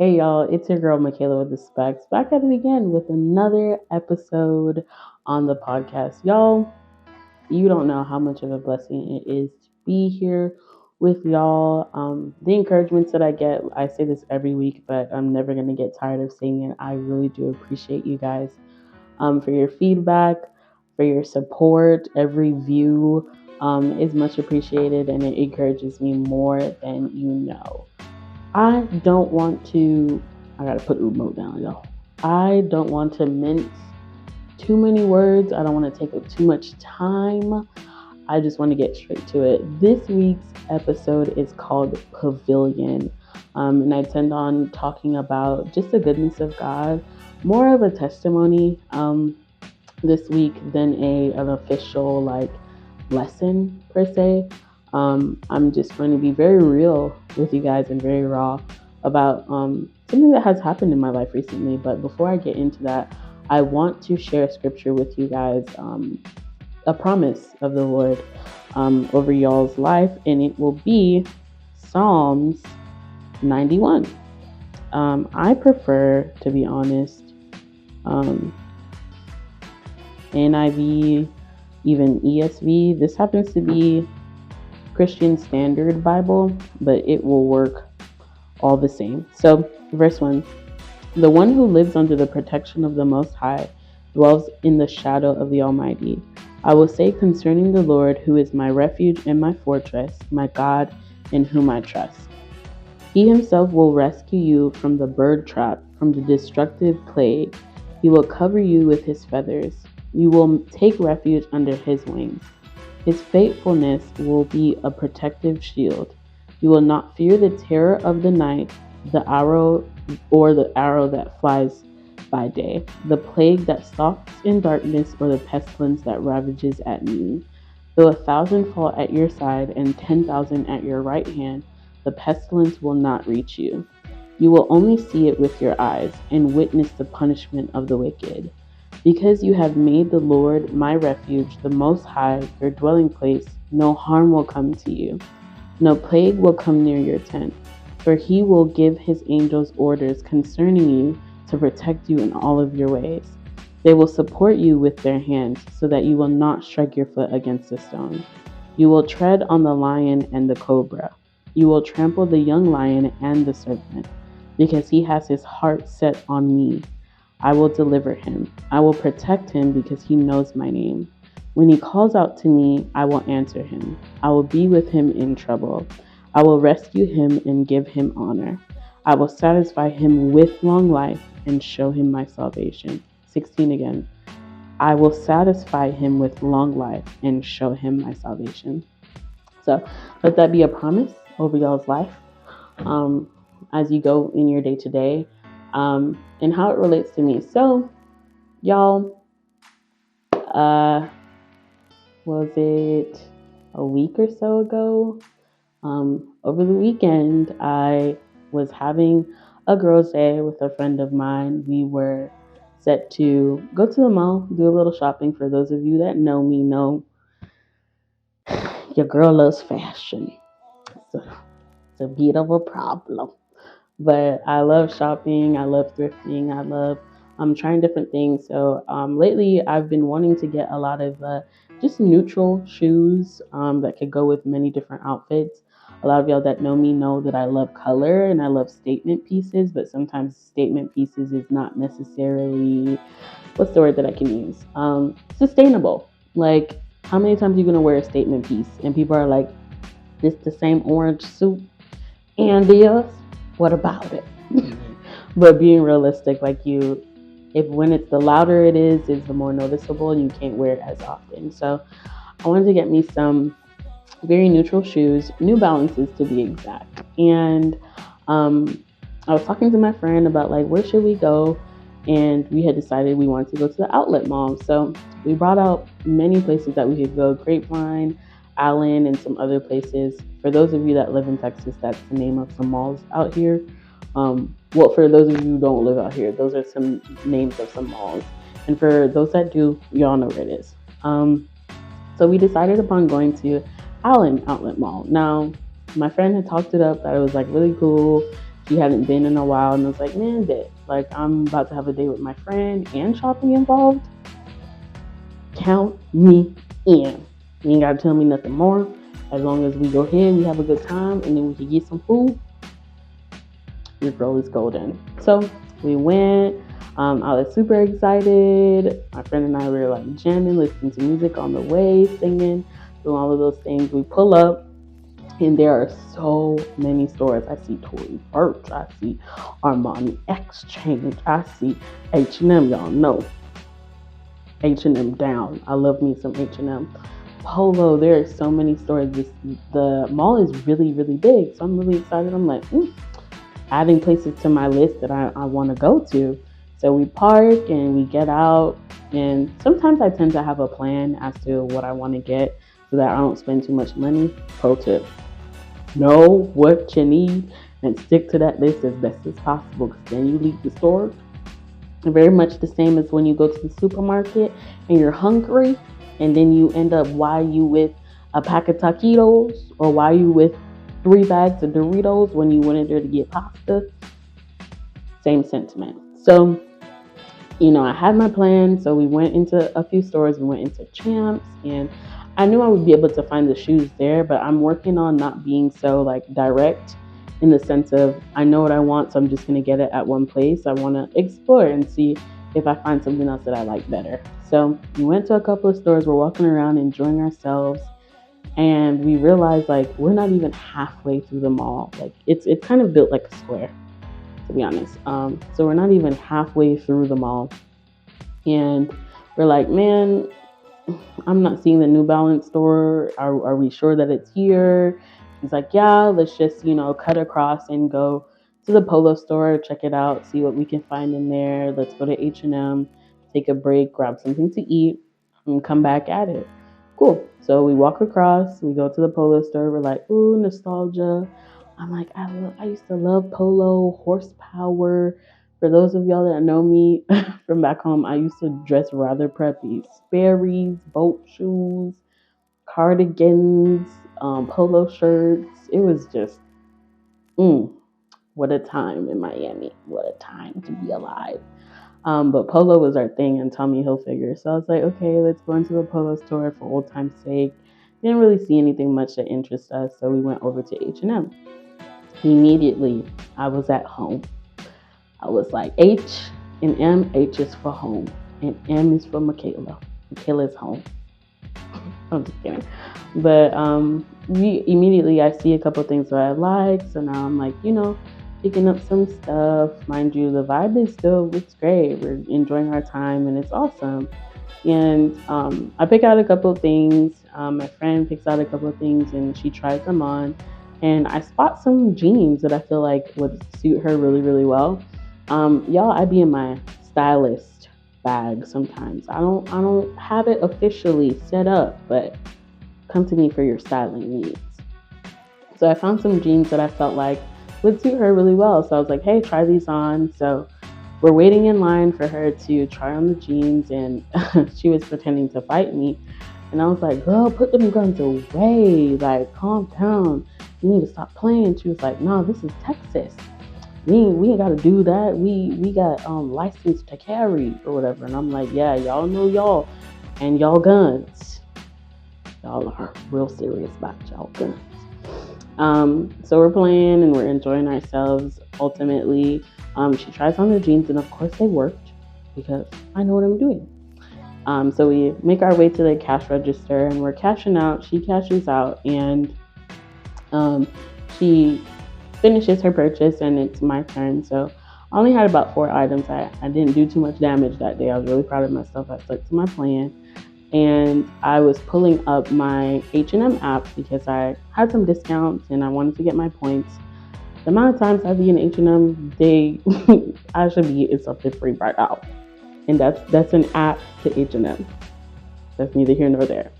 Hey y'all, it's your girl Michaela with the Specs, back at it again with another episode on the podcast. Y'all, you don't know how much of a blessing it is to be here with y'all. The encouragements that I get, I say this every week, but I'm never going to get tired of saying it. I really do appreciate you guys for your feedback, for your support. Every view is much appreciated and it encourages me more than you know. I don't want to, I gotta put the remote down, y'all. I don't want to mince too many words. I don't want to take up too much time. I just want to get straight to it. This week's episode is called Pavilion. And I intend on talking about just the goodness of God, more of a testimony this week than an official lesson per se. I'm just going to be very real with you guys and very raw about something that has happened in my life recently. But before I get into that, I want to share scripture with you guys, a promise of the Lord over y'all's life, and it will be Psalms 91. I prefer, to be honest, NIV, even ESV. This happens to be Christian Standard Bible, but it will work all the same. So, verse 1. The one who lives under the protection of the Most High dwells in the shadow of the Almighty. I will say concerning the Lord, who is my refuge and my fortress, my God in whom I trust. He himself will rescue you from the bird trap, from the destructive plague. He will cover you with his feathers. You will take refuge under his wings. His faithfulness will be a protective shield. You will not fear the terror of the night, the arrow that flies by day, the plague that stalks in darkness, or the pestilence that ravages at noon. Though 1,000 fall at your side and 10,000 at your right hand, the pestilence will not reach you. You will only see it with your eyes and witness the punishment of the wicked. Because you have made the Lord my refuge, the Most High, your dwelling place, no harm will come to you. No plague will come near your tent, for he will give his angels orders concerning you to protect you in all of your ways. They will support you with their hands, so that you will not strike your foot against a stone. You will tread on the lion and the cobra. You will trample the young lion and the serpent, because he has his heart set on me. I will deliver him. I will protect him because he knows my name. When he calls out to me, I will answer him. I will be with him in trouble. I will rescue him and give him honor. I will satisfy him with long life and show him my salvation. 16 again. I will satisfy him with long life and show him my salvation. So let that be a promise over y'all's life as you go in your day to day. And how it relates to me. So, y'all, was it a week or so ago? Over the weekend, I was having a girls' day with a friend of mine. We were set to go to the mall, do a little shopping. For those of you that know me, know your girl loves fashion. So it's a bit of a problem. But I love shopping, I love thrifting, I love trying different things. So lately I've been wanting to get a lot of just neutral shoes that could go with many different outfits. A lot of y'all that know me know that I love color and I love statement pieces, but sometimes statement pieces is not necessarily, what's the word that I can use? Sustainable. Like, how many times are you going to wear a statement piece and people are like, this the same orange suit and this? What about it? But being realistic, when it's the louder it is the more noticeable, and you can't wear it as often. So I wanted to get me some very neutral shoes, New Balances to be exact. And I was talking to my friend about where should we go, and we had decided we wanted to go to the outlet mall. So we brought out many places that we could go: Grapevine, Allen, and some other places. For those of you that live in Texas, that's the name of some malls out here. For those of you who don't live out here, those are some names of some malls. And for those that do, y'all know where it is. So we decided upon going to Allen Outlet Mall. Now, my friend had talked it up that it was really cool. we hadn't been in a while, and I was like, man, bet, like I'm about to have a date with my friend and shopping involved. Count me in. You ain't gotta tell me nothing more. As long as we go ahead, we have a good time, and then we can get some food, your girl is golden. So we went. I was super excited. My friend and I were like jamming, listening to music on the way, singing, doing all of those things. We pull up, and there are so many stores. I see Tory Burch. I see Armani Exchange. I see H&M. Y'all know H&M down. I love me some H&M. Polo. There are so many stores. The mall is really, really big. So I'm really excited. I'm like, adding places to my list that I want to go to. So we park and we get out. And sometimes I tend to have a plan as to what I want to get so that I don't spend too much money. Pro tip. Know what you need and stick to that list as best as possible, because then you leave the store very much the same as when you go to the supermarket and you're hungry, and then you end up, why you with a pack of taquitos, or why you with 3 bags of Doritos when you went in there to get pasta. Same sentiment. So, I had my plan. So we went into a few stores. We went into Champs, and I knew I would be able to find the shoes there, but I'm working on not being so like direct, in the sense of I know what I want, so I'm just going to get it at one place. I want to explore and see if I find something else that I like better. So we went to a couple of stores. We're walking around enjoying ourselves, and we realized like we're not even halfway through the mall. Like it's kind of built like a square, to be honest. So we're not even halfway through the mall, and we're like, man, I'm not seeing the New Balance store. Are we sure that it's here? He's like, yeah, let's just, cut across and go to the Polo store, check it out, see what we can find in there. Let's go to H&M, take a break, grab something to eat, and come back at it. Cool. So we walk across, we go to the Polo store. We're like, ooh, nostalgia. I'm like, I used to love Polo, horsepower. For those of y'all that know me from back home, I used to dress rather preppy. Sperry's, boat shoes, cardigans, polo shirts. It was just, what a time in Miami. What a time to be alive. But polo was our thing and Tommy Hilfiger. So I was like, okay, let's go into the polo store for old time's sake. Didn't really see anything much that interests us, so we went over to H&M. Immediately, I was at home. I was like, H and M. H is for home, and M is for Michaela. Michaela's home. I'm just kidding. But immediately I see a couple things that I like. So now I'm like, picking up some stuff. Mind you, the vibe is still, it's great. We're enjoying our time and it's awesome. And I pick out a couple of things. My friend picks out a couple of things and she tries them on. And I spot some jeans that I feel like would suit her really, really well. Y'all, I be in my stylist bag sometimes. I don't have it officially set up, but come to me for your styling needs. So I found some jeans that I felt like would suit her really well. So I was like, hey, try these on. So we're waiting in line for her to try on the jeans, and she was pretending to fight me. And I was like, girl, put them guns away. Like, calm down. You need to stop playing. She was like, no, this is Texas. We ain't got to do that. We got license to carry or whatever. And I'm like, yeah, y'all know y'all and y'all guns. Y'all are real serious about y'all guns. So we're playing and we're enjoying ourselves. Ultimately, she tries on the jeans, and of course they worked because I know what I'm doing. So we make our way to the cash register and we're cashing out. She cashes out, and she finishes her purchase, and it's my turn. So I only had about 4 items. I didn't do too much damage that day. I was really proud of myself. I stuck to my plan. And I was pulling up my H&M app because I had some discounts and I wanted to get my points. The amount of times I be in H&M, I should be getting something free right out. And that's an app to H&M. That's neither here nor there.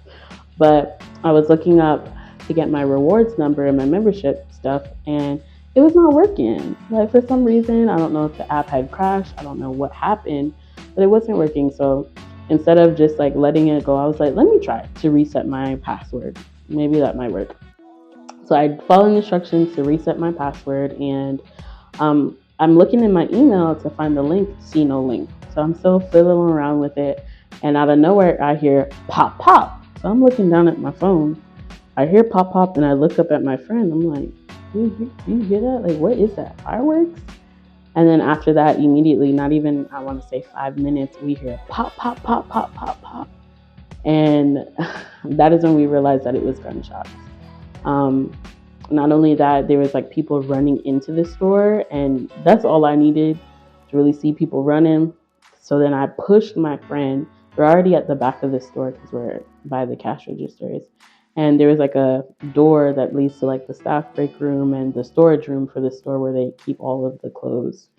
But I was looking up to get my rewards number and my membership stuff, and it was not working. Like, for some reason, I don't know if the app had crashed. I don't know what happened, but it wasn't working. So instead of just like letting it go, I was like, let me try to reset my password. Maybe that might work. So I followed instructions to reset my password, and I'm looking in my email to find the link, see no link. So I'm still fiddling around with it. And out of nowhere, I hear pop, pop. So I'm looking down at my phone. I hear pop, pop, and I look up at my friend. I'm like, do you hear that? Like, what is that? Fireworks? And then after that, immediately, not even, I want to say 5 minutes, we hear pop, pop, pop, pop, pop, pop. And that is when we realized that it was gunshots. Um, Not only that, there was like people running into the store, and that's all I needed to really see people running. So then I pushed my friend. We're already at the back of the store because we're by the cash registers, and there was like a door that leads to like the staff break room and the storage room for the store where they keep all of the clothes.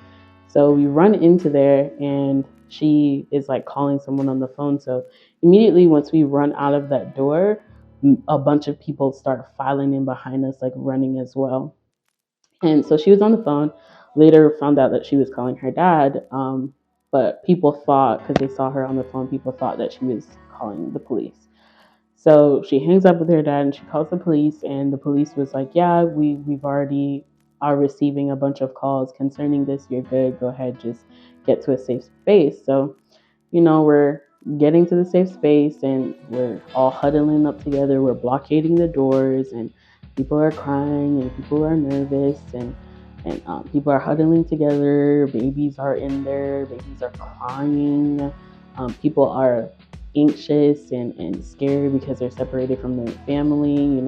So we run into there, and she is like calling someone on the phone. So immediately, once we run out of that door, a bunch of people start filing in behind us, like running as well. And so she was on the phone. Later, found out that she was calling her dad. But people thought, because they saw her on the phone, people thought that she was calling the police. So she hangs up with her dad and she calls the police, and the police was like, "Yeah, we've already are receiving a bunch of calls concerning this. You're good. Go ahead, just get to a safe space." So, we're getting to the safe space and we're all huddling up together. We're blockading the doors, and people are crying and people are nervous, and people are huddling together. Babies are in there. Babies are crying. People are anxious and scared because they're separated from their family.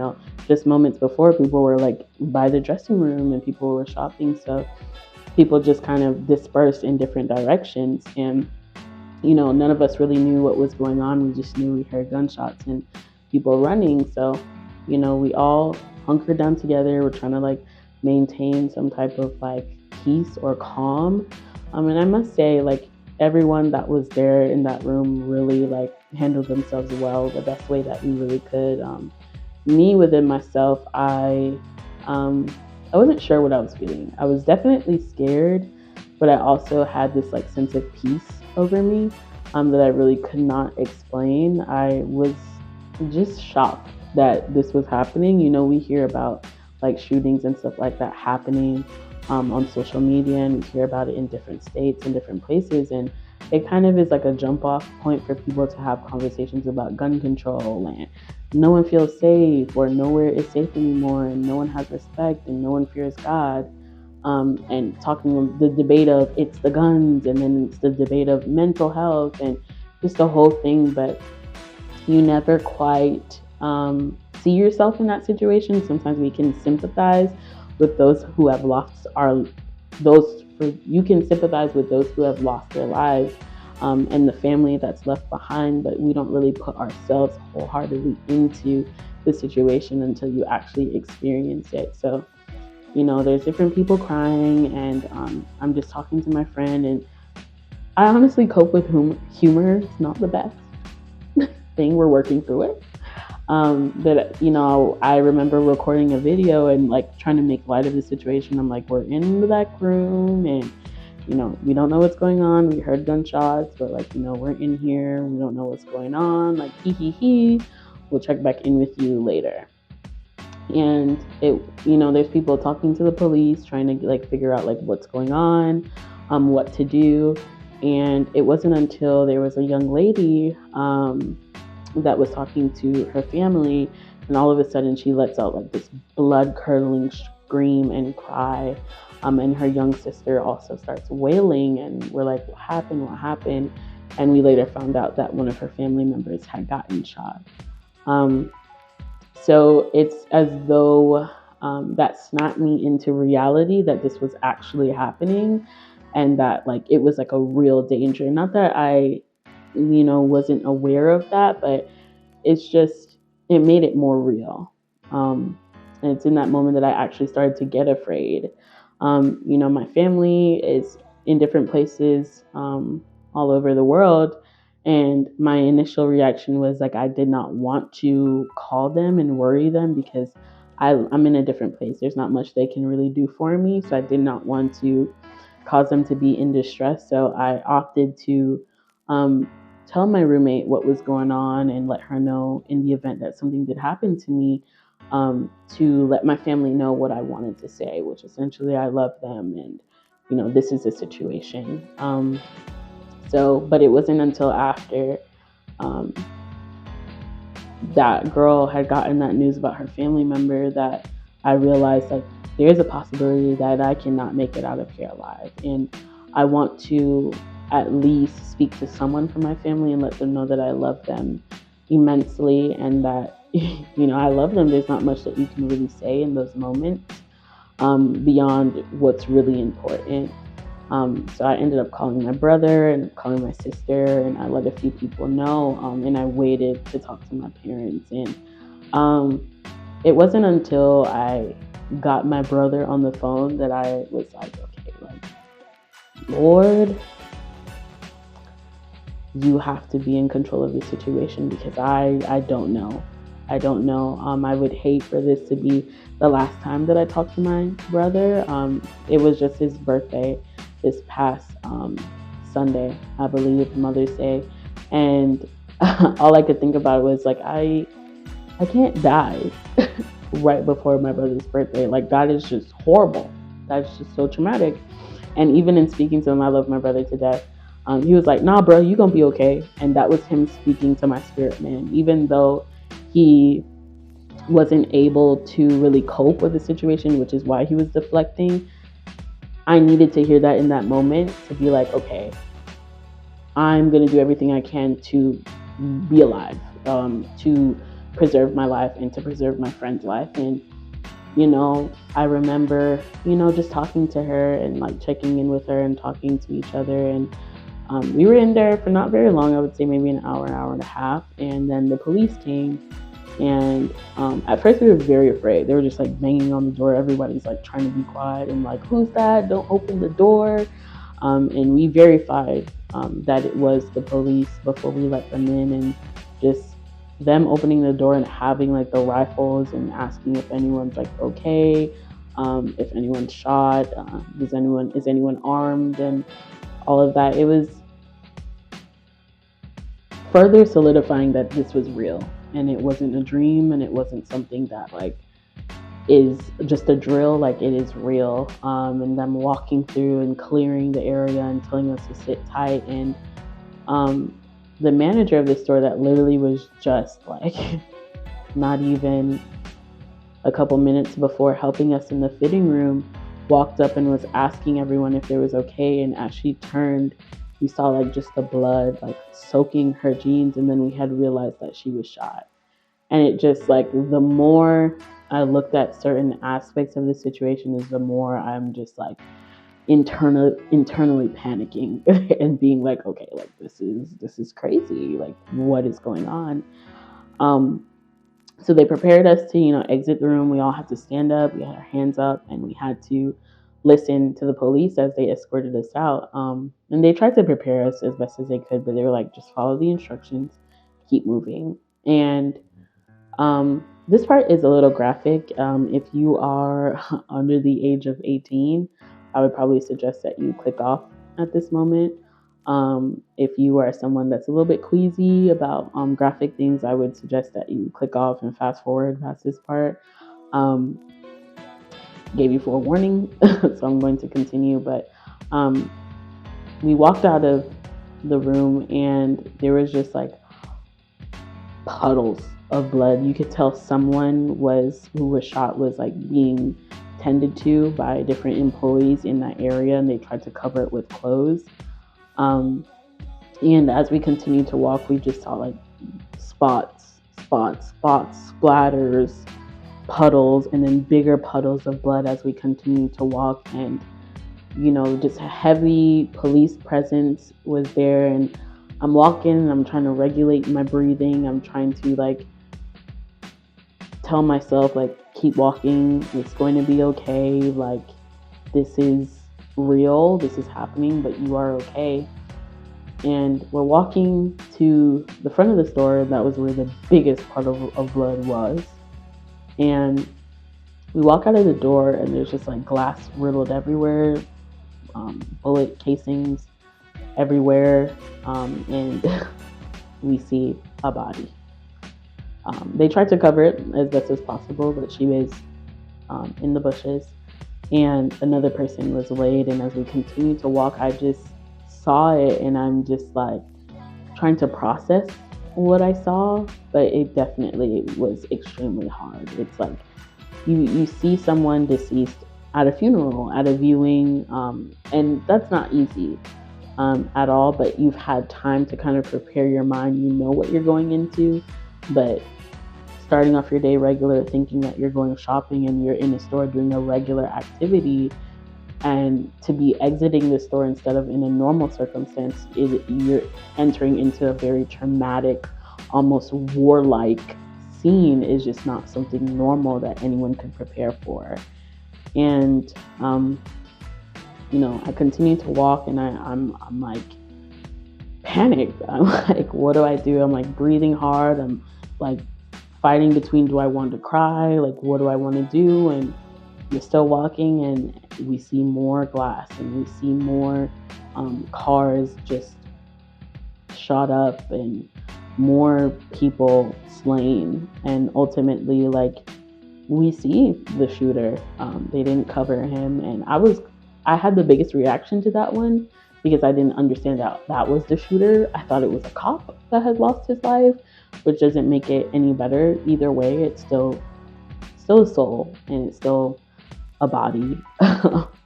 Just moments before, people were like by the dressing room and people were shopping. So people just kind of dispersed in different directions. And none of us really knew what was going on. We just knew we heard gunshots and people running. So, we all hunkered down together. We're trying to like maintain some type of like peace or calm. And I must say, like, everyone that was there in that room really like handled themselves well, the best way that we really could. Me within myself, um, I wasn't sure what I was feeling. I was definitely scared, but I also had this like sense of peace over me, that I really could not explain. I was just shocked that this was happening. We hear about like shootings and stuff like that happening, on social media, and we hear about it in different states and different places. And it kind of is like a jump off point for people to have conversations about gun control, and no one feels safe, or nowhere is safe anymore, and no one has respect, and no one fears God. And talking the debate of it's the guns, and then it's the debate of mental health, and just the whole thing. But you never quite see yourself in that situation. Sometimes we can sympathize with those who have lost you can sympathize with those who have lost their lives, and the family that's left behind, but we don't really put ourselves wholeheartedly into the situation until you actually experience it. So, there's different people crying, and I'm just talking to my friend, and I honestly cope with humor. It's not the best thing. We're working through it. But I remember recording a video and like trying to make light of the situation. I'm like, we're in the back room, and we don't know what's going on. We heard gunshots, but like, we're in here. We don't know what's going on. Like, hee hee hee. We'll check back in with you later. And there's people talking to the police, trying to like figure out like what's going on, what to do. And it wasn't until there was a young lady, that was talking to her family, and all of a sudden she lets out like this blood curdling scream and cry. And her young sister also starts wailing, and we're like, what happened? What happened? And we later found out that one of her family members had gotten shot. So it's as though, that snapped me into reality that this was actually happening, and that like it was like a real danger. Not that I, wasn't aware of that, but it made it more real. And it's in that moment that I actually started to get afraid. My family is in different places, all over the world. And my initial reaction was like, I did not want to call them and worry them because I'm in a different place. There's not much they can really do for me. So I did not want to cause them to be in distress. So I opted to, tell my roommate what was going on and let her know in the event that something did happen to me. to let my family know what I wanted to say, which essentially I love them and, this is the situation. But it wasn't until after um, that girl had gotten that news about her family member that I realized like there's a possibility that I cannot make it out of here alive. And I want to at least speak to someone from my family and let them know that I love them immensely and that, I love them. There's not much that you can really say in those moments beyond what's really important. So I ended up calling my brother and calling my sister, and I let a few people know, and I waited to talk to my parents. And um, it wasn't until I got my brother on the phone that I was like, okay, like, Lord, you have to be in control of the situation because I don't know. I don't know. I would hate for this to be the last time that I talk to my brother. It was just his birthday this past Sunday, I believe, Mother's Day, and all I could think about was like I can't die right before my brother's birthday. Like that is just horrible. That's just so traumatic. And even in speaking to him, I love my brother to death. He was like, "Nah, bro, you gonna be okay." And that was him speaking to my spirit man, even though he wasn't able to really cope with the situation, which is why he was deflecting. I needed to hear that in that moment to be like, okay, I'm gonna do everything I can to be alive, to preserve my life and to preserve my friend's life. And I remember, just talking to her and like checking in with her and talking to each other. And we were in there for not very long. I would say maybe an hour and a half. And then the police came. And at first we were very afraid. They were just like banging on the door. Everybody's like trying to be quiet and like, who's that? Don't open the door. And we verified that it was the police before we let them in. And just them opening the door and having like the rifles and asking if anyone's like okay, if anyone's shot, is anyone armed, and all of that. It was further solidifying that this was real and it wasn't a dream and it wasn't something that like is just a drill. Like it is real. And them walking through and clearing the area and telling us to sit tight. And the manager of the store that literally was just like not even a couple minutes before helping us in the fitting room walked up and was asking everyone if it was okay. And as she turned, we saw like just the blood like soaking her jeans, and then we had realized that she was shot. And it just like the more I looked at certain aspects of the situation is the more I'm just like internally panicking and being like, okay, like this is crazy. Like what is going on? So they prepared us to, exit the room. We all had to stand up. We had our hands up, and we had to listen to the police as they escorted us out. And they tried to prepare us as best as they could, but they were like, just follow the instructions, keep moving. And this part is a little graphic. If you are under the age of 18, I would probably suggest that you click off at this moment. If you are someone that's a little bit queasy about graphic things, I would suggest that you click off and fast forward past this part. Gave you forewarning, so I'm going to continue. But we walked out of the room and there was just like puddles of blood. You could tell someone who was shot was like being tended to by different employees in that area, and they tried to cover it with clothes. And as we continued to walk, we just saw like spots, splatters, puddles, and then bigger puddles of blood as we continued to walk. And just a heavy police presence was there. And I'm walking and I'm trying to regulate my breathing. I'm trying to like tell myself like, keep walking, it's going to be okay, like this is real, this is happening, but you are okay. And we're walking to the front of the store, and that was where the biggest part of blood was. And we walk out of the door and there's just like glass riddled everywhere, bullet casings everywhere, and we see a body. They tried to cover it as best as possible, but she was in the bushes, and another person was laid. And as we continued to walk, I just saw it, and I'm just like trying to process what I saw, but it definitely was extremely hard. It's like you see someone deceased at a funeral, at a viewing, and that's not easy at all, but you've had time to kind of prepare your mind. You know what you're going into, but starting off your day regular, thinking that you're going shopping and you're in a store doing a regular activity, and to be exiting the store instead of in a normal circumstance, you're entering into a very traumatic, almost warlike scene, is just not something normal that anyone can prepare for. And I continue to walk, and I'm like panicked. I'm like, what do I do? I'm like breathing hard. I'm like fighting between, do I want to cry? Like, what do I want to do? And we're still walking, and we see more glass, and we see more cars just shot up, and more people slain. And ultimately, like, we see the shooter. They didn't cover him, and I had the biggest reaction to that one because I didn't understand that was the shooter. I thought it was a cop that had lost his life, which doesn't make it any better. Either way, it's still a soul, and it's still a body.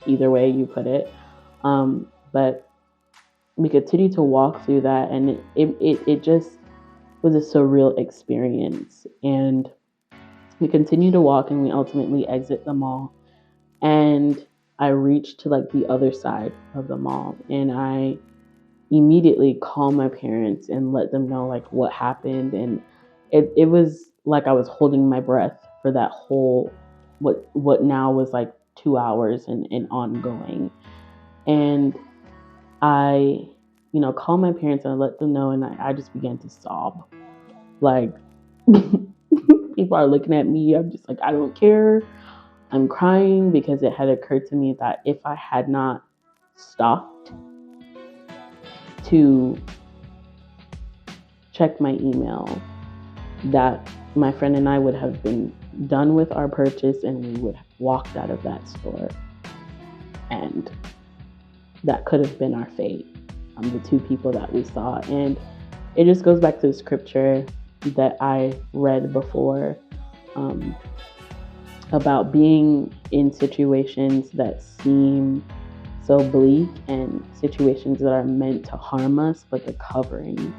Either way you put it. But we continue to walk through that, and it just was a surreal experience. And we continue to walk, and we ultimately exit the mall. And I reached to like the other side of the mall, and I immediately call my parents and let them know like what happened. And it was like I was holding my breath for that whole what now was like 2 hours and ongoing. And I call my parents and I let them know, and I just began to sob. Like, people are looking at me, I'm just like, I don't care. I'm crying because it had occurred to me that if I had not stopped to check my email, that my friend and I would have been done with our purchase, and we would have walked out of that store. And that could have been our fate, the two people that we saw. And it just goes back to the scripture that I read before, about being in situations that seem so bleak and situations that are meant to harm us, but the covering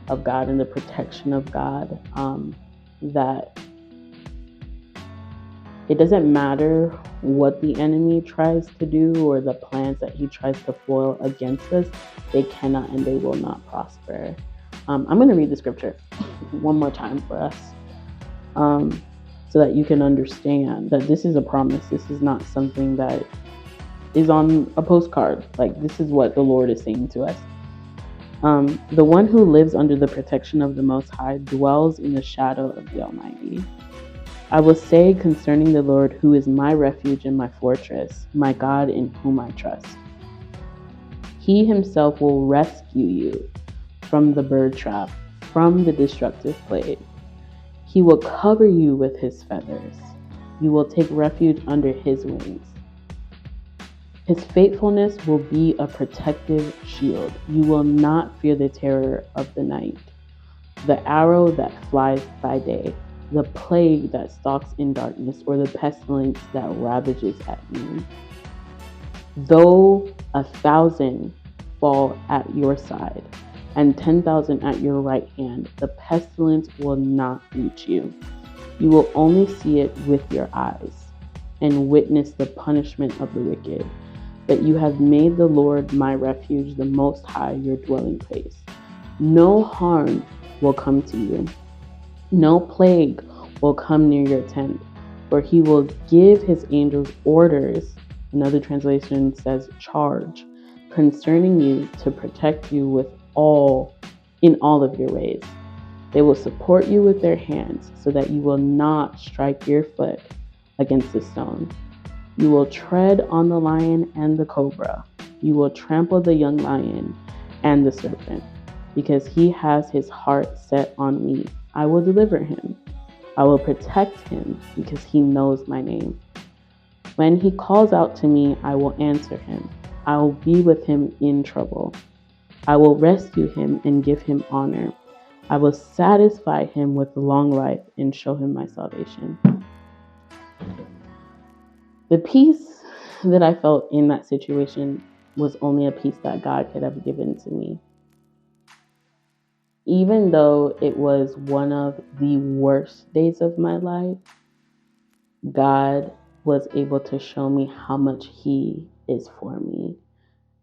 of God and the protection of God, that it doesn't matter what the enemy tries to do or the plans that he tries to foil against us, they cannot and they will not prosper. I'm going to read the scripture one more time for us, so that you can understand that this is a promise. This is not something that is on a postcard. Like, this is what the Lord is saying to us. The one who lives under the protection of the Most High dwells in the shadow of the Almighty. I will say concerning the Lord, who is my refuge and my fortress, my God in whom I trust. He himself will rescue you from the bird trap, from the destructive plague. He will cover you with his feathers. You will take refuge under his wings. His faithfulness will be a protective shield. You will not fear the terror of the night, the arrow that flies by day, the plague that stalks in darkness, or the pestilence that ravages at noon. Though 1,000 fall at your side and 10,000 at your right hand, the pestilence will not reach you. You will only see it with your eyes and witness the punishment of the wicked. But you have made the Lord my refuge, the Most High, your dwelling place. No harm will come to you. No plague will come near your tent, for he will give his angels orders. Another translation says charge concerning you to protect you in all of your ways. They will support you with their hands so that you will not strike your foot against a stone. You will tread on the lion and the cobra. You will trample the young lion and the serpent. Because he has his heart set on me, I will deliver him. I will protect him because he knows my name. When he calls out to me, I will answer him. I will be with him in trouble. I will rescue him and give him honor. I will satisfy him with long life and show him my salvation. The peace that I felt in that situation was only a peace that God could have given to me. Even though it was one of the worst days of my life, God was able to show me how much He is for me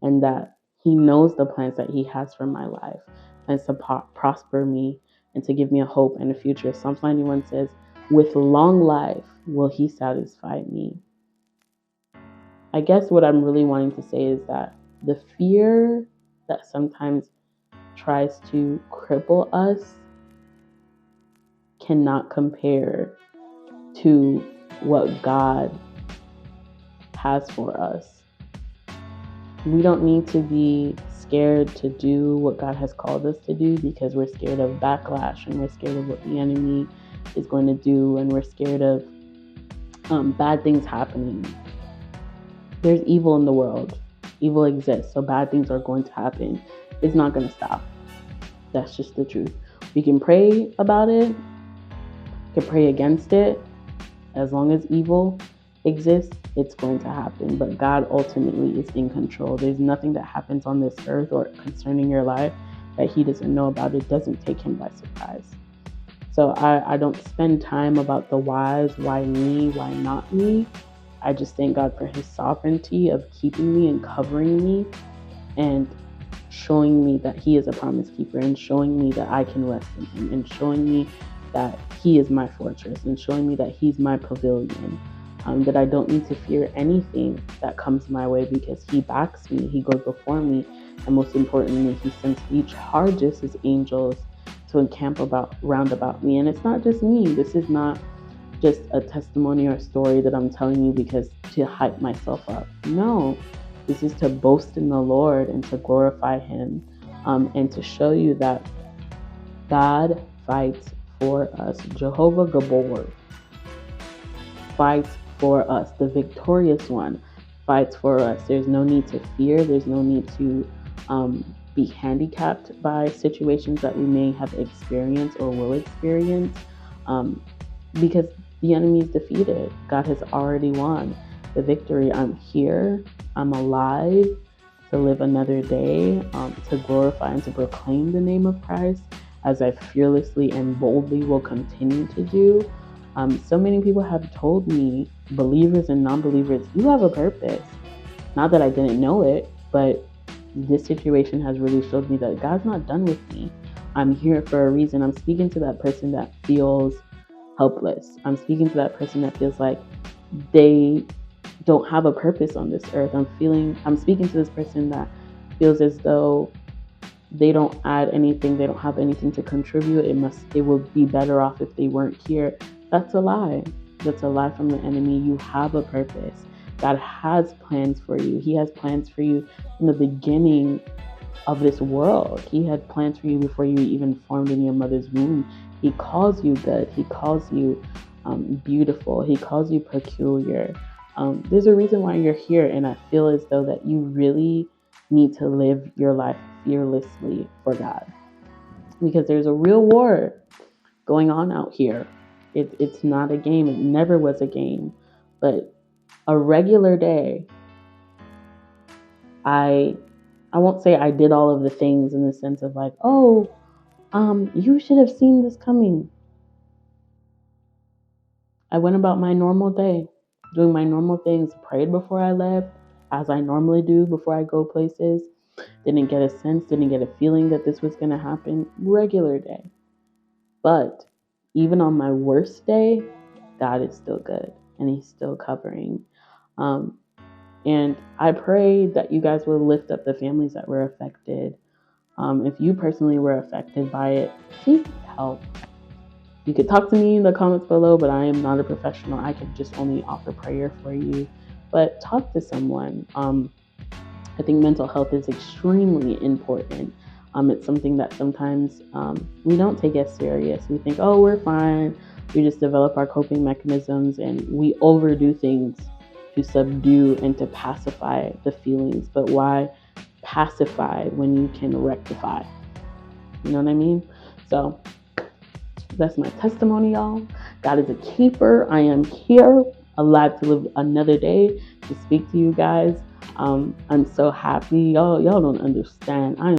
and that He knows the plans that He has for my life and to prosper me and to give me a hope and a future. Psalms 91 says, with long life will He satisfy me. I guess what I'm really wanting to say is that the fear that sometimes tries to cripple us cannot compare to what God has for us. We don't need to be scared to do what God has called us to do because we're scared of backlash and we're scared of what the enemy is going to do and we're scared of bad things happening. There's evil in the world. Evil exists, so bad things are going to happen. It's not going to stop. That's just the truth. We can pray about it. We can pray against it. As long as evil exists, it's going to happen. But God ultimately is in control. There's nothing that happens on this earth or concerning your life that He doesn't know about. It doesn't take Him by surprise. So I don't spend time about the whys, why me, why not me. I just thank God for His sovereignty of keeping me and covering me and showing me that He is a promise keeper and showing me that I can rest in Him and showing me that He is my fortress and showing me that He's my pavilion, that I don't need to fear anything that comes my way because He backs me, He goes before me, and most importantly, He sends He charges His angels to encamp round about me. And it's not just me. This is not just a testimony or story that I'm telling you because to hype myself up. No, this is to boast in the Lord and to glorify Him, and to show you that God fights for us. Jehovah Gabor fights for us. The victorious one fights for us. There's no need to fear. There's no need to be handicapped by situations that we may have experienced or will experience, because the enemy is defeated. God has already won the victory. I'm here. I'm alive to live another day, to glorify and to proclaim the name of Christ as I fearlessly and boldly will continue to do. So many people have told me, believers and non-believers, you have a purpose. Not that I didn't know it, but this situation has really showed me that God's not done with me. I'm here for a reason. I'm speaking to that person that feels helpless. I'm speaking to that person that feels like they don't have a purpose on this earth. I'm speaking to this person that feels as though they don't add anything, they don't have anything to contribute. It would be better off if they weren't here. That's a lie. That's a lie from the enemy. You have a purpose. God has plans for you. He has plans for you from the beginning of this world. He had plans for you before you even formed in your mother's womb. He calls you good. He calls you beautiful. He calls you peculiar. There's a reason why you're here, and I feel as though that you really need to live your life fearlessly for God, because there's a real war going on out here. It's not a game. It never was a game. But a regular day, I won't say I did all of the things in the sense of like, you should have seen this coming. I went about my normal day, doing my normal things, prayed before I left, as I normally do before I go places. Didn't get a sense, didn't get a feeling that this was going to happen. Regular day. But even on my worst day, God is still good and He's still covering. And I pray that you guys will lift up the families that were affected. If you personally were affected by it, seek help. You could talk to me in the comments below, but I am not a professional. I could just only offer prayer for you. But talk to someone. I think mental health is extremely important. It's something that sometimes we don't take as serious. We think, oh, we're fine. We just develop our coping mechanisms and we overdo things to subdue and to pacify the feelings. But why pacify when you can rectify? You know what I mean? So that's my testimony, y'all. God is a keeper. I am here, alive to live another day to speak to you guys. I'm so happy. Y'all don't understand.